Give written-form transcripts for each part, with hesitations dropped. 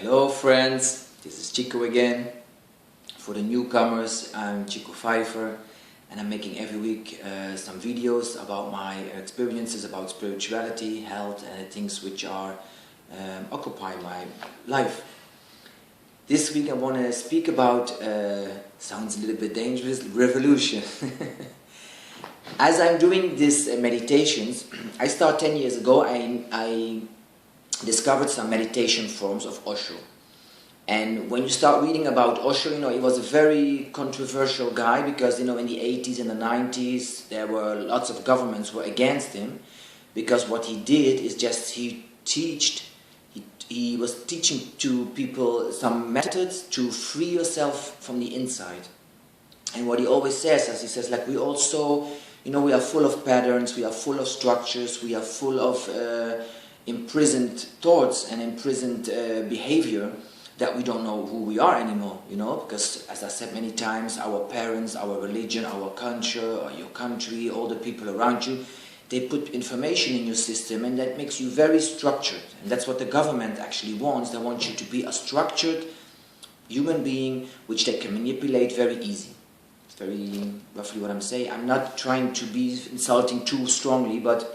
Hello friends, this is Chico again. For the newcomers, I'm Chico Pfeifer and I'm making every week some videos about my experiences about spirituality, health and the things which are occupying my life. This week I want to speak about, sounds a little bit dangerous, revolution. As I'm doing these meditations, I started 10 years ago, I discovered some meditation forms of Osho. And when you start reading about Osho, he was a very controversial guy because, in the 80s and the 90s, there were lots of governments who were against him because what he did is just he was teaching to people some methods to free yourself from the inside. And what he always says, as he says, like we also, we are full of patterns, we are full of structures, we are full of imprisoned thoughts and imprisoned behavior that we don't know who we are anymore, because as I said many times, our parents, our religion, our culture, or your country, all the people around you, they put information in your system and that makes you very structured. And that's what the government actually wants. They want you to be a structured human being which they can manipulate very easy. It's very roughly what I'm saying. I'm not trying to be insulting too strongly, but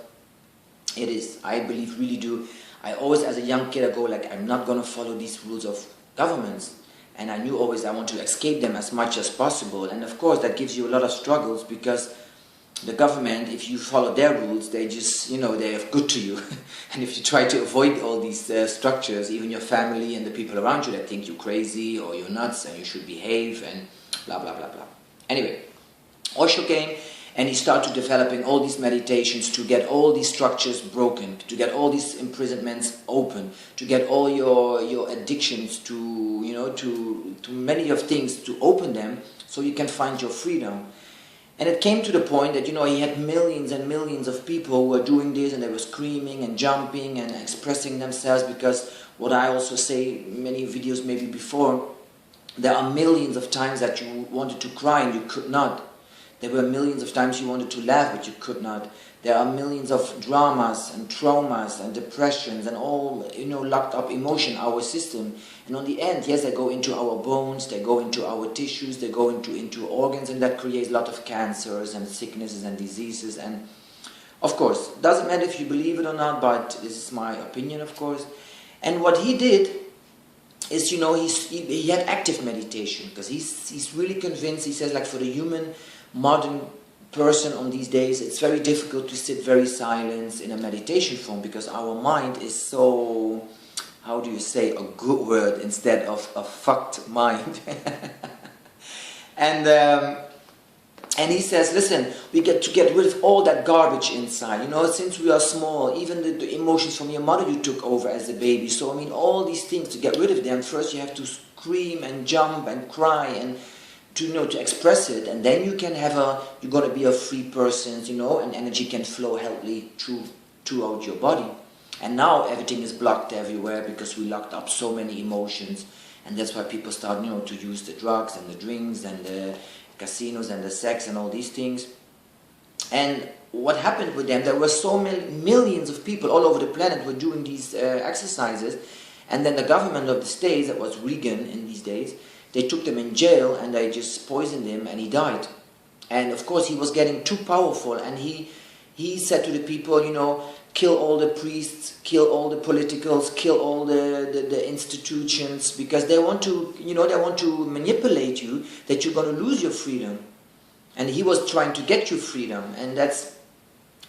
it is. I believe, really do. I always, as a young kid, I go like, I'm not going to follow these rules of governments. And I knew always I want to escape them as much as possible. And of course, that gives you a lot of struggles because the government, if you follow their rules, they just, they are good to you. And if you try to avoid all these structures, even your family and the people around you that think you're crazy or you're nuts and you should behave and blah, blah, blah, blah. Anyway, Osho came. And he started developing all these meditations to get all these structures broken, to get all these imprisonments open, to get all your addictions to many of things, to open them so you can find your freedom. And it came to the point that, he had millions and millions of people who were doing this and they were screaming and jumping and expressing themselves because what I also say in many videos maybe before, there are millions of times that you wanted to cry and you could not. There were millions of times you wanted to laugh, but you could not. There are millions of dramas and traumas and depressions and all, locked up emotion in our system. And on the end, yes, they go into our bones, they go into our tissues, they go into organs, and that creates a lot of cancers and sicknesses and diseases. And of course, doesn't matter if you believe it or not, but this is my opinion, of course. And what he did is, he had active meditation because he's really convinced. He says, like, for the human modern person on these days, it's very difficult to sit very silent in a meditation form because our mind is so, how do you say a good word instead of a fucked mind. And he says, listen, we get to get rid of all that garbage inside. Since we are small, even the emotions from your mother you took over as a baby. So, all these things, to get rid of them, first you have to scream and jump and cry and to express it, and then you're going to be a free person, and energy can flow healthily throughout your body. And now everything is blocked everywhere because we locked up so many emotions, and that's why people start, to use the drugs and the drinks and the casinos and the sex and all these things. And what happened with them, there were so many millions of people all over the planet were doing these exercises, and then the government of the States, that was Reagan in these days, they took them in jail and they just poisoned him and he died. And of course he was getting too powerful, and he said to the people, kill all the priests, kill all the politicals, kill all the institutions, because they want to, they want to manipulate you that you're going to lose your freedom. And he was trying to get you freedom, and that's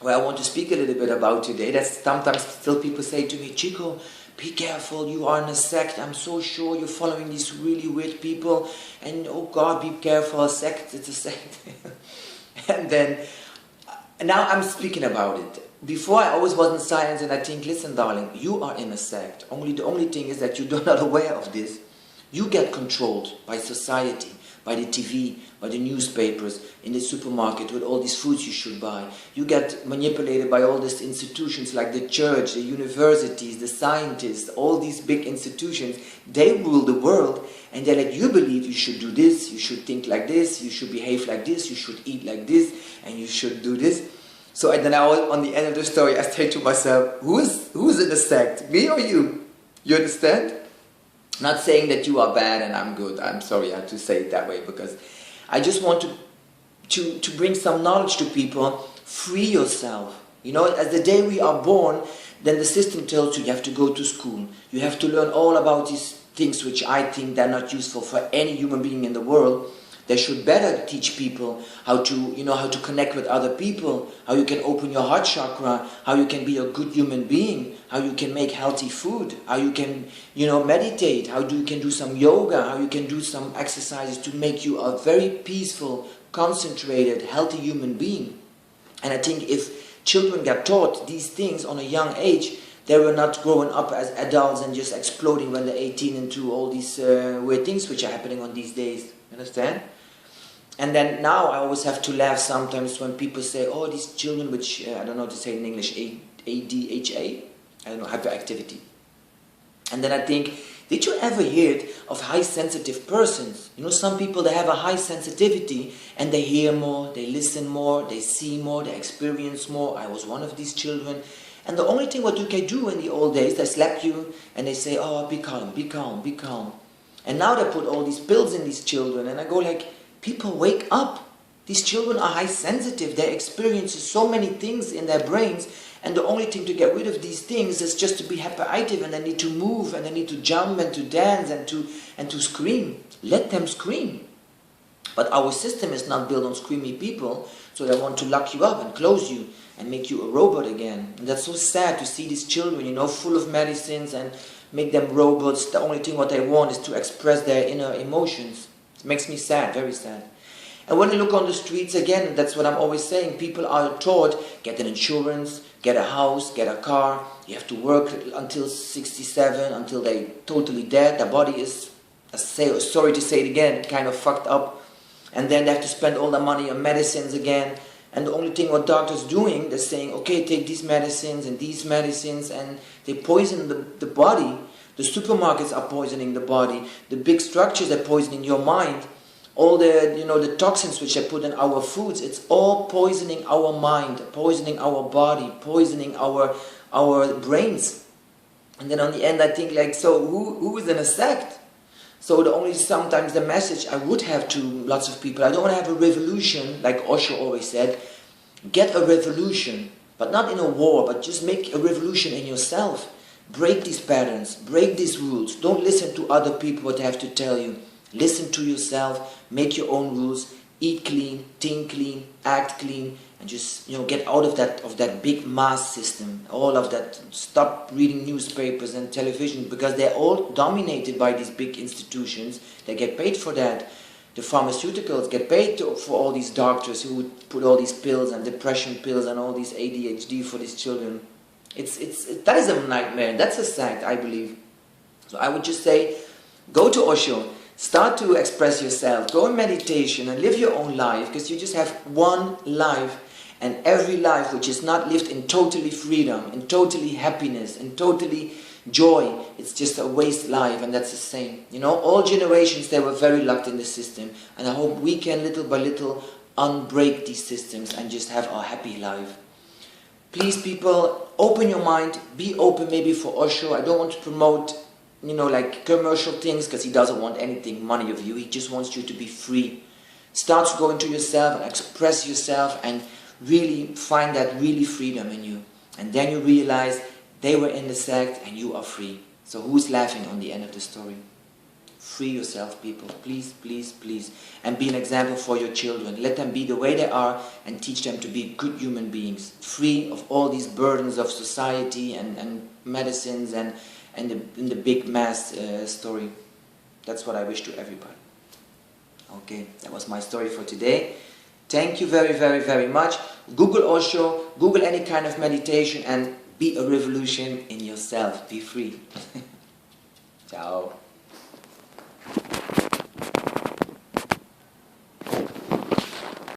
what I want to speak a little bit about today. That's sometimes still people say to me, Chico, be careful, you are in a sect, I'm so sure you're following these really weird people, and oh God, be careful, a sect, it's a sect. And then, now I'm speaking about it. Before I always was in silence and I think, listen darling, you are in a sect. The only thing is that you're not aware of this. You get controlled by society, by the TV, by the newspapers, in the supermarket with all these foods you should buy. You get manipulated by all these institutions like the church, the universities, the scientists, all these big institutions. They rule the world and they let you believe you should do this, you should think like this, you should behave like this, you should eat like this, and you should do this. So and then on the end of the story, I say to myself, who's in the sect, me or you? You understand? Not saying that you are bad and I'm good. I'm sorry I have to say it that way, because I just want to bring some knowledge to people. Free yourself. You know, as the day we are born, then the system tells you have to go to school. You have to learn all about these things which I think they're not useful for any human being in the world. They should better teach people how to, you know, how to connect with other people, how you can open your heart chakra, how you can be a good human being, how you can make healthy food, how you can, you know, meditate, how you can do some yoga, how you can do some exercises to make you a very peaceful, concentrated, healthy human being. And I think if children get taught these things on a young age, they were not growing up as adults and just exploding when they're 18 into all these weird things which are happening on these days. Understand? And then now I always have to laugh sometimes when people say, oh, these children which, I don't know how to say in English, ADHA? I don't know, hyperactivity. And then I think, did you ever hear of high sensitive persons? You know, some people, they have a high sensitivity and they hear more, they listen more, they see more, they experience more. I was one of these children. And the only thing what you can do in the old days, they slap you and they say, oh, be calm, be calm, be calm. And now they put all these pills in these children, and I go like, people, wake up. These children are high sensitive. They experience so many things in their brains, and the only thing to get rid of these things is just to be hyperactive, and they need to move, and they need to jump, and to dance, and to scream. Let them scream. But our system is not built on screamy people, so they want to lock you up and close you and make you a robot again. And that's so sad to see these children, you know, full of medicines and make them robots. The only thing what they want is to express their inner emotions. It makes me sad, very sad. And when you look on the streets again, that's what I'm always saying, people are taught, get an insurance, get a house, get a car, you have to work until 67, until they're totally dead. Their body is, sorry to say it again, kind of fucked up. And then they have to spend all the money on medicines again. And the only thing what doctors doing, they're saying, okay, take these medicines, and they poison the body. The supermarkets are poisoning the body. The big structures are poisoning your mind. All the, you know, the toxins which they put in our foods, it's all poisoning our mind, poisoning our body, poisoning our brains. And then on the end I think like, so who is in a sect? So sometimes the message I would have to lots of people, I don't want to have a revolution, like Osho always said, get a revolution, but not in a war, but just make a revolution in yourself. Break these patterns, break these rules, don't listen to other people what they have to tell you. Listen to yourself, make your own rules, eat clean, think clean, act clean, and just, you know, get out of that big mass system, all of that. Stop reading newspapers and television, because they're all dominated by these big institutions. They get paid for that. The pharmaceuticals get paid for all these doctors who put all these pills and depression pills and all these ADHD for these children. That is a nightmare. That's a sect, I believe. So I would just say, go to Osho. Start to express yourself. Go in meditation and live your own life, because you just have one life. And every life which is not lived in totally freedom, in totally happiness, in totally joy, it's just a waste life, and that's the same. You know, all generations, they were very locked in the system. And I hope we can little by little unbreak these systems and just have a happy life. Please, people, open your mind. Be open maybe for Osho. I don't want to promote, you know, like commercial things, because he doesn't want anything money of you. He just wants you to be free. Start to go into yourself and express yourself and really find that really freedom in you. And then you realize they were in the sect and you are free. So who's laughing on the end of the story? Free yourself, people. Please, please, please. And be an example for your children. Let them be the way they are and teach them to be good human beings. Free of all these burdens of society and medicines and the big mass story. That's what I wish to everybody. Okay, that was my story for today. Thank you very, very, very much. Google Osho, Google any kind of meditation, and be a revolution in yourself. Be free. Ciao.